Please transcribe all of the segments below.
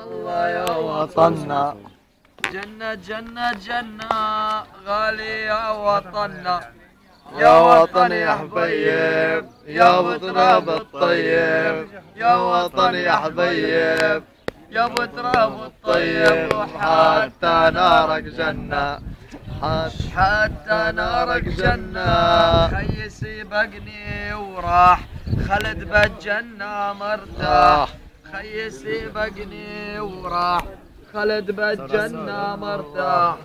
الله يا وطننا جنة جنة جنة غالي يا وطننا يا وطن يا حبيب يا ابو تراب الطيب يا وطن يا حبيب يا ابو تراب الطيب وحتى نارك جنة حتى نارك جنة خي سبقني وراح خلد بالجنة مرتاح خي سبقني وراح خلد بالجنة مرتاح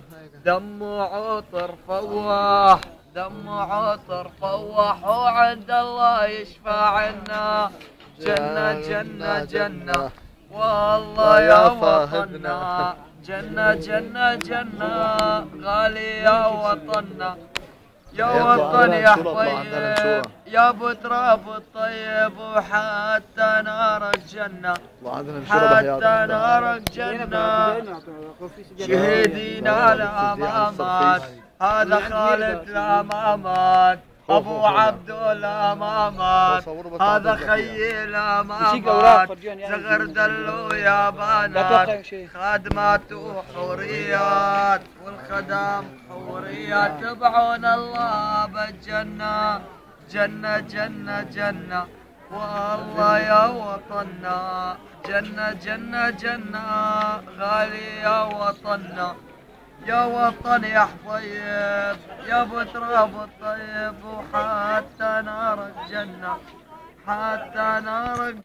دم عطر فواح دم عطر فواح وعند الله يشفع لنا جنة جنة جنة والله يا وطننا جنة جنة جنة غالي يا وطننا يا وطن يا حبيب يا ابو تراب الطيب وحتى نارك جنة حتى نارك جنة شهيدينا لا ما مات هذا خالد لا ما مات ابو عبدو لا ما مات هذا خيي لا ما مات زغر دلو يا بنات خادمات وحوريات والخدم حوريات تبعون الله بالجنة جنة جنة جنة والله يا وطننا جنة جنة جنة غالي يا وطننا يا وطن يا حبيب يا ابو تراب الطيب وحتى نارك جنة حتى نارك